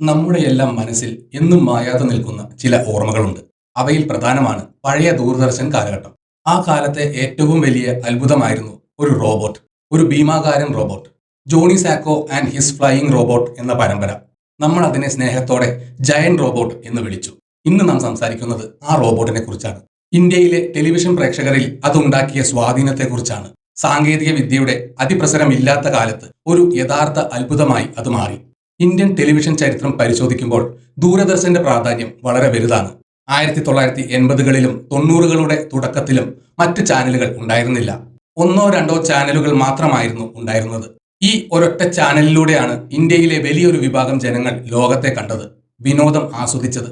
നമ്മുടെയെല്ലാം മനസ്സിൽ എന്നും മായാതെ നിൽക്കുന്ന ചില ഓർമ്മകളുണ്ട്. അവയിൽ പ്രധാനമാണ് പഴയ ദൂരദർശൻ കാലഘട്ടം. ആ കാലത്തെ ഏറ്റവും വലിയ അത്ഭുതമായിരുന്നു ഒരു റോബോട്ട്, ഒരു ഭീമാകാരൻ robot. Johnny Sokko and his flying robot എന്ന പരമ്പര. നമ്മൾ അതിനെ സ്നേഹത്തോടെ ജയൻ റോബോട്ട് എന്ന് വിളിച്ചു. ഇന്ന് നാം സംസാരിക്കുന്നത് ആ റോബോട്ടിനെ കുറിച്ചാണ്. ഇന്ത്യയിലെ ടെലിവിഷൻ പ്രേക്ഷകരിൽ അതുണ്ടാക്കിയ സ്വാധീനത്തെക്കുറിച്ചാണ്. സാങ്കേതിക വിദ്യയുടെ അതിപ്രസരമില്ലാത്ത കാലത്ത് ഒരു യഥാർത്ഥ അത്ഭുതമായി അത് മാറി. ഇന്ത്യൻ ടെലിവിഷൻ ചരിത്രം പരിശോധിക്കുമ്പോൾ ദൂരദർശന്റെ പ്രാധാന്യം വളരെ വലുതാണ്. 1980കളിലും 90കളുടെ തുടക്കത്തിലും മറ്റ് ചാനലുകൾ ഉണ്ടായിരുന്നില്ല. ഒന്നോ രണ്ടോ ചാനലുകൾ മാത്രമായിരുന്നു ഉണ്ടായിരുന്നത്. ഈ ഒരൊറ്റ ചാനലിലൂടെയാണ് ഇന്ത്യയിലെ വലിയൊരു വിഭാഗം ജനങ്ങൾ ലോകത്തെ കണ്ടത്, വിനോദം ആസ്വദിച്ചത്.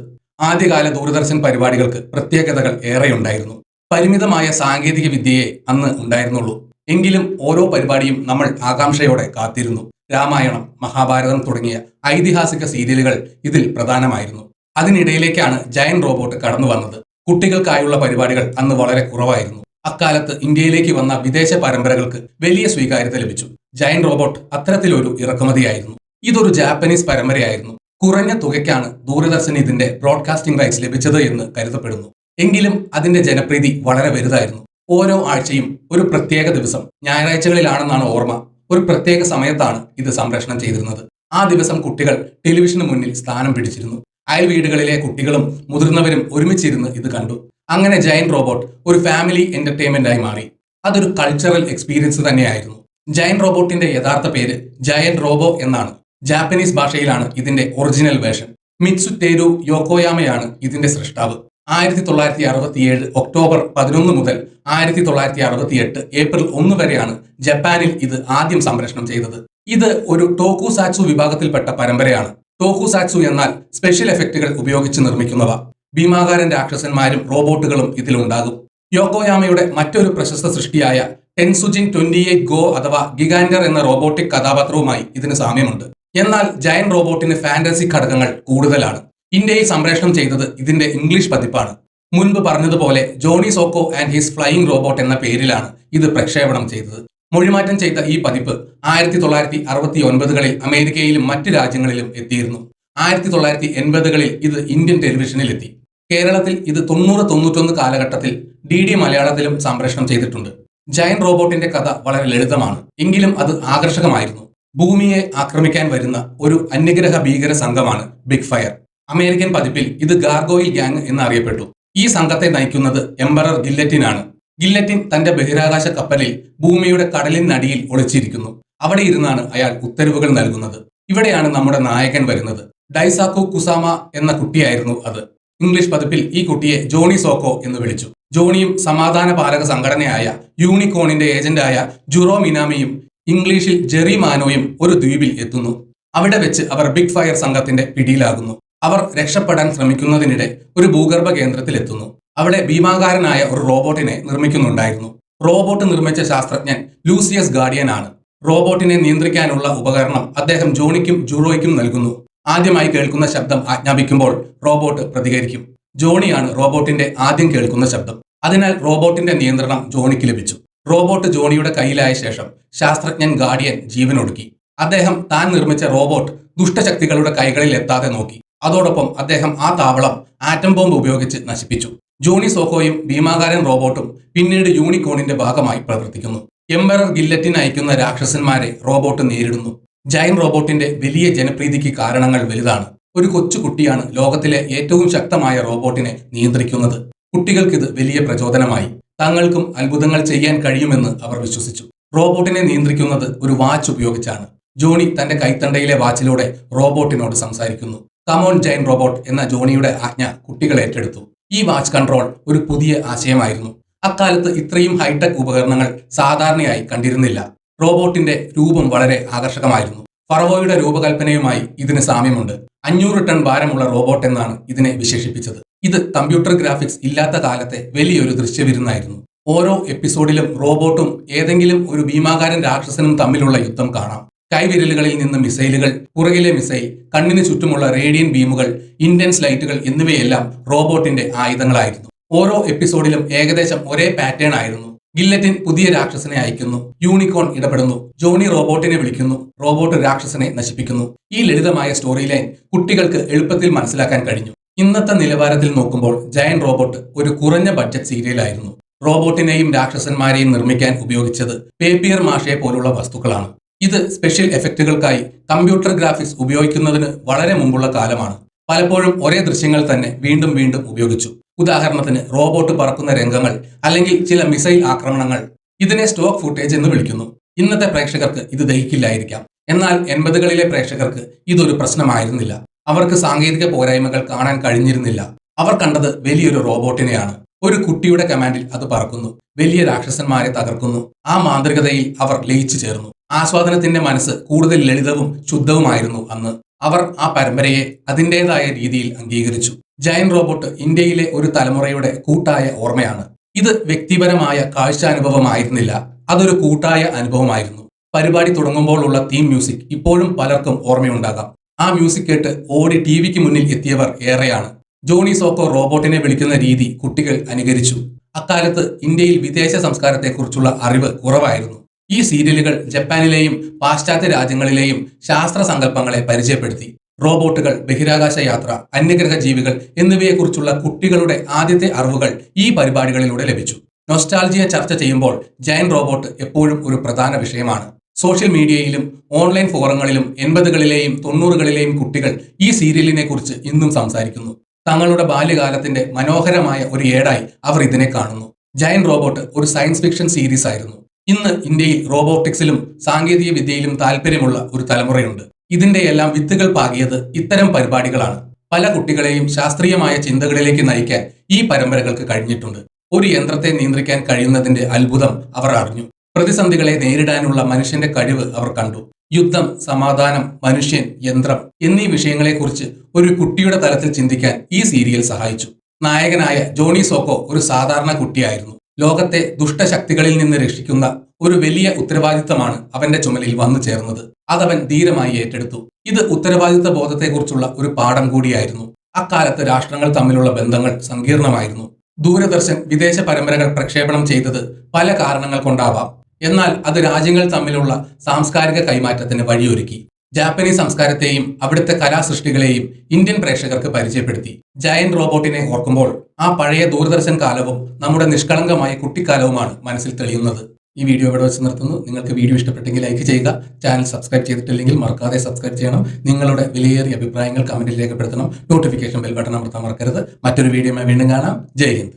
ആദ്യകാല ദൂരദർശൻ പരിപാടികൾക്ക് പ്രത്യേകതകൾ ഏറെയുണ്ടായിരുന്നു. പരിമിതമായ സാങ്കേതിക വിദ്യയെ അന്ന് ഉണ്ടായിരുന്നുള്ളൂ. എങ്കിലും ഓരോ പരിപാടിയും നമ്മൾ ആകാംക്ഷയോടെ കാത്തിരുന്നു. രാമായണം, മഹാഭാരതം തുടങ്ങിയ ഐതിഹാസിക സീരിയലുകൾ ഇതിൽ പ്രധാനമായിരുന്നു. അതിനിടയിലേക്കാണ് ജയൻ റോബോട്ട് കടന്നു വന്നത്. കുട്ടികൾക്കായുള്ള പരിപാടികൾ അന്ന് വളരെ കുറവായിരുന്നു. അക്കാലത്ത് ഇന്ത്യയിലേക്ക് വന്ന വിദേശ പരമ്പരകൾക്ക് വലിയ സ്വീകാര്യത ലഭിച്ചു. ജയൻ റോബോട്ട് അത്തരത്തിലൊരു ഇറക്കുമതിയായിരുന്നു. ഇതൊരു ജാപ്പനീസ് പരമ്പരയായിരുന്നു. കുറഞ്ഞ തുകയ്ക്കാണ് ദൂരദർശന് ഇതിന്റെ ബ്രോഡ്കാസ്റ്റിംഗ് റൈറ്റ്സ് ലഭിച്ചത് എന്ന് കരുതപ്പെടുന്നു. എങ്കിലും അതിന്റെ ജനപ്രീതി വളരെ വലുതായിരുന്നു. ഓരോ ആഴ്ചയും ഒരു പ്രത്യേക ദിവസം, ഞായറാഴ്ചകളിലാണെന്നാണ് ഓർമ്മ, ഒരു പ്രത്യേക സമയത്താണ് ഇത് സംപ്രേഷണം ചെയ്തിരുന്നത്. ആ ദിവസം കുട്ടികൾ ടെലിവിഷന് മുന്നിൽ സ്ഥാനം പിടിച്ചിരുന്നു. അയൽ വീടുകളിലെ കുട്ടികളും മുതിർന്നവരും ഒരുമിച്ചിരുന്ന് ഇത് കണ്ടു. അങ്ങനെ ജയൻ റോബോട്ട് ഒരു ഫാമിലി എന്റർടൈൻമെന്റായി മാറി. അതൊരു കൾച്ചറൽ എക്സ്പീരിയൻസ് തന്നെയായിരുന്നു. ജയൻ റോബോട്ടിന്റെ യഥാർത്ഥ പേര് ജയൻ റോബോ എന്നാണ്. ജാപ്പനീസ് ഭാഷയിലാണ് ഇതിന്റെ ഒറിജിനൽ വേർഷൻ. മിത്സുറ്റേരു യോക്കോയാമയാണ് ഇതിന്റെ സൃഷ്ടാവ്. 1967 ഒക്ടോബർ 11 മുതൽ 1968 ഏപ്രിൽ 1 വരെയാണ് ജപ്പാനിൽ ഇത് ആദ്യം സംപ്രേഷണം ചെയ്തത്. ഇത് ഒരു ടോക്കുസാറ്റ്സു വിഭാഗത്തിൽപ്പെട്ട പരമ്പരയാണ്. ടോക്കുസാറ്റ്സു എന്നാൽ സ്പെഷ്യൽ എഫക്റ്റുകൾ ഉപയോഗിച്ച് നിർമ്മിക്കുന്നവ. ഭീമാകാരൻ രാക്ഷസന്മാരും റോബോട്ടുകളും ഇതിലുണ്ടാകും. യോക്കോയാമയുടെ മറ്റൊരു പ്രശസ്ത സൃഷ്ടിയായ ടെൻസുജിൻ 28 ഗോ അഥവാ ഗിഗാൻഡർ എന്ന റോബോട്ടിക് കഥാപാത്രവുമായി ഇതിന് സാമ്യമുണ്ട്. എന്നാൽ ജയൻ റോബോട്ടിന് ഫാന്റസി ഘടകങ്ങൾ കൂടുതലാണ്. ഇന്ത്യയിൽ സംപ്രേഷണം ചെയ്തത് ഇതിന്റെ ഇംഗ്ലീഷ് പതിപ്പാണ്. മുൻപ് പറഞ്ഞതുപോലെ Johnny Sokko and his flying robot എന്ന പേരിലാണ് ഇത് പ്രക്ഷേപണം ചെയ്തത്. മൊഴിമാറ്റം ചെയ്ത ഈ പതിപ്പ് 1969കളിൽ അമേരിക്കയിലും മറ്റ് രാജ്യങ്ങളിലും എത്തിയിരുന്നു. 1980കളിൽ ഇത് ഇന്ത്യൻ ടെലിവിഷനിൽ എത്തി. കേരളത്തിൽ ഇത് 90-91 കാലഘട്ടത്തിൽ DD മലയാളത്തിലും സംപ്രേഷണം ചെയ്തിട്ടുണ്ട്. ജയൻ റോബോട്ടിന്റെ കഥ വളരെ ലളിതമാണ്, എങ്കിലും അത് ആകർഷകമായിരുന്നു. ഭൂമിയെ ആക്രമിക്കാൻ വരുന്ന ഒരു അന്യഗ്രഹ ഭീകര സംഘമാണ് ബിഗ് ഫയർ. അമേരിക്കൻ പതിപ്പിൽ ഇത് ഗാർഗോയിൽ ഗ്യാങ് എന്നറിയപ്പെട്ടു. ഈ സംഘത്തെ നയിക്കുന്നത് എംപറർ ഗില്ലറ്റിനാണ്. ഗില്ലറ്റിൻ തന്റെ ബഹിരാകാശ കപ്പലിൽ ഭൂമിയുടെ കടലിനടിയിൽ ഒളിച്ചിരിക്കുന്നു. അവിടെ ഇരുന്നാണ് അയാൾ ഉത്തരവുകൾ നൽകുന്നത്. ഇവിടെയാണ് നമ്മുടെ നായകൻ വരുന്നത്. ഡൈസാക്കു കുസാമ എന്ന കുട്ടിയായിരുന്നു അത്. ഇംഗ്ലീഷ് പതിപ്പിൽ ഈ കുട്ടിയെ ജോണി സോക്കോ എന്ന് വിളിച്ചു. ജോണിയും സമാധാന പാലക സംഘടനയായ യൂണിക്കോണിന്റെ ഏജന്റായ ജുറോ മിനാമിയും ഇംഗ്ലീഷിൽ ജെറി മാനോയും ഒരു ദ്വീപിൽ എത്തുന്നു. അവിടെ വെച്ച് അവർ ബിഗ് ഫയർ സംഘത്തിന്റെ പിടിയിലാകുന്നു. അവർ രക്ഷപ്പെടാൻ ശ്രമിക്കുന്നതിനിടെ ഒരു ഭൂഗർഭ കേന്ദ്രത്തിൽ എത്തുന്നു. അവിടെ ഭീമാകാരനായ ഒരു റോബോട്ടിനെ നിർമ്മിക്കുന്നുണ്ടായിരുന്നു. റോബോട്ട് നിർമ്മിച്ച ശാസ്ത്രജ്ഞൻ ലൂസിയസ് ഗാർഡിയൻ ആണ്. റോബോട്ടിനെ നിയന്ത്രിക്കാനുള്ള ഉപകരണം അദ്ദേഹം ജോണിക്കും ജുറോയ്ക്കും നൽകുന്നു. ആദ്യമായി കേൾക്കുന്ന ശബ്ദം ആജ്ഞാപിക്കുമ്പോൾ റോബോട്ട് പ്രതികരിക്കും. ജോണിയാണ് റോബോട്ടിന്റെ ആദ്യം കേൾക്കുന്ന ശബ്ദം. അതിനാൽ റോബോട്ടിന്റെ നിയന്ത്രണം ജോണിക്ക് ലഭിച്ചു. റോബോട്ട് ജോണിയുടെ കയ്യിലായ ശേഷം ശാസ്ത്രജ്ഞൻ ഗാർഡിയൻ ജീവനൊടുക്കി. അദ്ദേഹം താൻ നിർമ്മിച്ച റോബോട്ട് ദുഷ്ടശക്തികളുടെ കൈകളിൽ എത്താതെ നോക്കി. അതോടൊപ്പം അദ്ദേഹം ആ താവളം ആറ്റം ബോംബ് ഉപയോഗിച്ച് നശിപ്പിച്ചു. ജോണി സോക്കോയും ഭീമാകാരൻ റോബോട്ടും പിന്നീട് യൂണിക്കോണിന്റെ ഭാഗമായി പ്രവർത്തിക്കുന്നു. എംപറർ ഗില്ലറ്റിൻ അയക്കുന്ന രാക്ഷസന്മാരെ റോബോട്ട് നേരിടുന്നു. ജയൻ റോബോട്ടിന്റെ വലിയ ജനപ്രീതിക്ക് കാരണങ്ങൾ വലുതാണ്. ഒരു കൊച്ചു കുട്ടിയാണ് ലോകത്തിലെ ഏറ്റവും ശക്തമായ റോബോട്ടിനെ നിയന്ത്രിക്കുന്നത്. കുട്ടികൾക്കിത് വലിയ പ്രചോദനമായി. തങ്ങൾക്കും അത്ഭുതങ്ങൾ ചെയ്യാൻ കഴിയുമെന്ന് അവർ വിശ്വസിച്ചു. റോബോട്ടിനെ നിയന്ത്രിക്കുന്നത് ഒരു വാച്ച് ഉപയോഗിച്ചാണ്. ജോണി തന്റെ കൈത്തണ്ടയിലെ വാച്ചിലൂടെ റോബോട്ടിനോട് സംസാരിക്കുന്നു. കമോൺ ജയൻ റോബോട്ട് എന്ന ജോണിയുടെ ആജ്ഞ കുട്ടികൾ ഏറ്റെടുത്തു. ഈ വാച്ച് കൺട്രോൾ ഒരു പുതിയ ആശയമായിരുന്നു. അക്കാലത്ത് ഇത്രയും ഹൈടെക് ഉപകരണങ്ങൾ സാധാരണയായി കണ്ടിരുന്നില്ല. റോബോട്ടിന്റെ രൂപം വളരെ ആകർഷകമായിരുന്നു. ഫറവോയുടെ രൂപകൽപ്പനയുമായി ഇതിന് സാമ്യമുണ്ട്. 500 ടൺ ഭാരമുള്ള റോബോട്ട് എന്നാണ് ഇതിനെ വിശേഷിപ്പിച്ചത്. ഇത് കമ്പ്യൂട്ടർ ഗ്രാഫിക്സ് ഇല്ലാത്ത കാലത്തെ വലിയൊരു ദൃശ്യവിരുന്നായിരുന്നു. ഓരോ എപ്പിസോഡിലും റോബോട്ടും ഏതെങ്കിലും ഒരു ഭീമാകാരൻ രാക്ഷസനും തമ്മിലുള്ള യുദ്ധം കാണാം. കൈവിരലുകളിൽ നിന്ന് മിസൈലുകൾ, പുറകിലെ മിസൈൽ, കണ്ണിന് ചുറ്റുമുള്ള റേഡിയൻ ബീമുകൾ, ഇന്റൻസ് ലൈറ്റുകൾ എന്നിവയെല്ലാം റോബോട്ടിന്റെ ആയുധങ്ങളായിരുന്നു. ഓരോ എപ്പിസോഡിലും ഏകദേശം ഒരേ പാറ്റേൺ ആയിരുന്നു. ഗില്ലറ്റിൻ പുതിയ രാക്ഷസനെ അയക്കുന്നു. യൂണിക്കോൺ ഇടപെടുന്നു. ജോണി റോബോട്ടിനെ വിളിക്കുന്നു. റോബോട്ട് രാക്ഷസനെ നശിപ്പിക്കുന്നു. ഈ ലളിതമായ സ്റ്റോറി ലൈൻ കുട്ടികൾക്ക് എളുപ്പത്തിൽ മനസ്സിലാക്കാൻ കഴിഞ്ഞു. ഇന്നത്തെ നിലവാരത്തിൽ നോക്കുമ്പോൾ ജയന്റ് റോബോട്ട് ഒരു കുറഞ്ഞ ബഡ്ജറ്റ് സീരിയലായിരുന്നു. റോബോട്ടിനെയും രാക്ഷസന്മാരെയും നിർമ്മിക്കാൻ ഉപയോഗിച്ചത് പേപ്പിയർ മാഷയെ പോലുള്ള വസ്തുക്കളാണ്. ഇത് സ്പെഷ്യൽ എഫക്റ്റുകൾക്കായി കമ്പ്യൂട്ടർ ഗ്രാഫിക്സ് ഉപയോഗിക്കുന്നതിന് വളരെ മുമ്പുള്ള കാലമാണ്. പലപ്പോഴും ഒരേ ദൃശ്യങ്ങൾ തന്നെ വീണ്ടും വീണ്ടും ഉപയോഗിച്ചു. ഉദാഹരണത്തിന് റോബോട്ട് പറക്കുന്ന രംഗങ്ങൾ അല്ലെങ്കിൽ ചില മിസൈൽ ആക്രമണങ്ങൾ. ഇതിനെ സ്റ്റോക്ക് ഫുട്ടേജ് എന്ന് വിളിക്കുന്നു. ഇന്നത്തെ പ്രേക്ഷകർക്ക് ഇത് ദഹിക്കില്ലായിരിക്കാം. എന്നാൽ 80കളിലെ പ്രേക്ഷകർക്ക് ഇതൊരു പ്രശ്നമായിരുന്നില്ല. അവർക്ക് സാങ്കേതിക പോരായ്മകൾ കാണാൻ കഴിഞ്ഞിരുന്നില്ല. അവർ കണ്ടത് വലിയൊരു റോബോട്ടിനെയാണ്. ഒരു കുട്ടിയുടെ കമാൻഡിൽ അത് പറക്കുന്നു. വലിയ രാക്ഷസന്മാരെ തകർക്കുന്നു. ആ മാന്ത്രികതയിൽ അവർ ലയിച്ചു ചേർന്നു. ആസ്വാദനത്തിന്റെ മനസ്സ് കൂടുതൽ ലളിതവും ശുദ്ധവുമായിരുന്നു അന്ന്. അവർ ആ പരമ്പരയെ അതിൻ്റെതായ രീതിയിൽ അംഗീകരിച്ചു. ജയന്റ് റോബോട്ട് ഇന്ത്യയിലെ ഒരു തലമുറയുടെ കൂട്ടായ ഓർമ്മയാണ്. ഇത് വ്യക്തിപരമായ കാഴ്ചാനുഭവമായിരുന്നില്ല, അതൊരു കൂട്ടായ അനുഭവമായിരുന്നു. പരിപാടി തുടങ്ങുമ്പോൾ ഉള്ള തീം മ്യൂസിക് ഇപ്പോഴും പലർക്കും ഓർമ്മയുണ്ടാകാം. ആ മ്യൂസിക് കേട്ട് ഓടി ടിവിക്ക് മുന്നിൽ എത്തിയവർ ഏറെയാണ്. ജോണി സോക്കോ റോബോട്ടിനെ വിളിക്കുന്ന രീതി കുട്ടികൾ അനുകരിച്ചു. അക്കാലത്ത് ഇന്ത്യയിൽ വിദേശ സംസ്കാരത്തെക്കുറിച്ചുള്ള അറിവ് കുറവായിരുന്നു. ഈ സീരിയലുകൾ ജപ്പാനിലെയും പാശ്ചാത്യ രാജ്യങ്ങളിലെയും ശാസ്ത്ര സങ്കല്പങ്ങളെ പരിചയപ്പെടുത്തി. റോബോട്ടുകൾ, ബഹിരാകാശ യാത്ര, അന്യഗ്രഹ ജീവികൾ എന്നിവയെക്കുറിച്ചുള്ള കുട്ടികളുടെ ആദ്യത്തെ അറിവുകൾ ഈ പരിപാടികളിലൂടെ ലഭിച്ചു. നൊസ്റ്റാൾജിയ ചർച്ച ചെയ്യുമ്പോൾ ജയന്റ് റോബോട്ട് എപ്പോഴും ഒരു പ്രധാന വിഷയമാണ്. സോഷ്യൽ മീഡിയയിലും ഓൺലൈൻ ഫോറങ്ങളിലും 80കളിലെയും 90കളിലെയും കുട്ടികൾ ഈ സീരിയലിനെ കുറിച്ച് ഇന്നും സംസാരിക്കുന്നു. തങ്ങളുടെ ബാല്യകാലത്തിന്റെ മനോഹരമായ ഒരു ഏടായി അവർ ഇതിനെ കാണുന്നു. ജയന്റ് റോബോട്ട് ഒരു സയൻസ് ഫിക്ഷൻ സീരീസ് ആയിരുന്നു. ഇന്ന് ഇന്ത്യയിൽ റോബോട്ടിക്സിലും സാങ്കേതിക വിദ്യയിലും താല്പര്യമുള്ള ഒരു തലമുറയുണ്ട്. ഇതിന്റെ എല്ലാം വിത്തുകൾ പാകിയത് ഇത്തരം പരിപാടികളാണ്. പല കുട്ടികളെയും ശാസ്ത്രീയമായ ചിന്തകളിലേക്ക് നയിക്കാൻ ഈ പരമ്പരകൾക്ക് കഴിഞ്ഞിട്ടുണ്ട്. ഒരു യന്ത്രത്തെ നിയന്ത്രിക്കാൻ കഴിയുന്നതിന്റെ അത്ഭുതം അവർ അറിഞ്ഞു. പ്രതിസന്ധികളെ നേരിടാനുള്ള മനുഷ്യന്റെ കഴിവ് അവർ കണ്ടു. യുദ്ധം, സമാധാനം, മനുഷ്യൻ, യന്ത്രം എന്നീ വിഷയങ്ങളെക്കുറിച്ച് ഒരു കുട്ടിയുടെ തലത്തിൽ ചിന്തിക്കാൻ ഈ സീരിയൽ സഹായിച്ചു. നായകനായ ജോണി സോക്കോ ഒരു സാധാരണ കുട്ടിയായിരുന്നു. ലോകത്തെ ദുഷ്ടശക്തികളിൽ നിന്ന് രക്ഷിക്കുന്ന ഒരു വലിയ ഉത്തരവാദിത്തമാണ് അവന്റെ ചുമലിൽ വന്നു ചേർന്നത്. അതവൻ ധീരമായി ഏറ്റെടുത്തു. ഇത് ഉത്തരവാദിത്ത ബോധത്തെക്കുറിച്ചുള്ള ഒരു പാഠം കൂടിയായിരുന്നു. അക്കാലത്ത് രാഷ്ട്രങ്ങൾ തമ്മിലുള്ള ബന്ധങ്ങൾ സങ്കീർണമായിരുന്നു. ദൂരദർശൻ വിദേശ പരമ്പരകൾ പ്രക്ഷേപണം ചെയ്തത് പല കാരണങ്ങൾ കൊണ്ടാവാം. എന്നാൽ അത് രാജ്യങ്ങൾ തമ്മിലുള്ള സാംസ്കാരിക കൈമാറ്റത്തിന് വഴിയൊരുക്കി. ജാപ്പനീസ് സംസ്കാരത്തെയും അവിടുത്തെ കലാസൃഷ്ടികളെയും ഇന്ത്യൻ പ്രേക്ഷകർക്ക് പരിചയപ്പെടുത്തി. ജയന്റ് റോബോട്ടിനെ ഓർക്കുമ്പോൾ ആ പഴയ ദൂരദർശൻ കാലവും നമ്മുടെ നിഷ്കളങ്കമായ കുട്ടിക്കാലവുമാണ് മനസ്സിൽ തെളിയുന്നത്. ഈ വീഡിയോ ഇവിടെ വെച്ച് നിർത്തുന്നു. നിങ്ങൾക്ക് വീഡിയോ ഇഷ്ടപ്പെട്ടെങ്കിൽ ലൈക്ക് ചെയ്യുക. ചാനൽ സബ്സ്ക്രൈബ് ചെയ്തിട്ടില്ലെങ്കിൽ മറക്കാതെ സബ്സ്ക്രൈബ് ചെയ്യണം. നിങ്ങളുടെ വിലയേറിയ അഭിപ്രായങ്ങൾ കമന്റിൽ രേഖപ്പെടുത്തണം. നോട്ടിഫിക്കേഷൻ ബെൽ ബട്ടൺ അമർത്താൻ മറക്കരുത്. മറ്റൊരു വീഡിയോയുമായി വീണ്ടും കാണാം. ജയ് ഹിന്ദ്.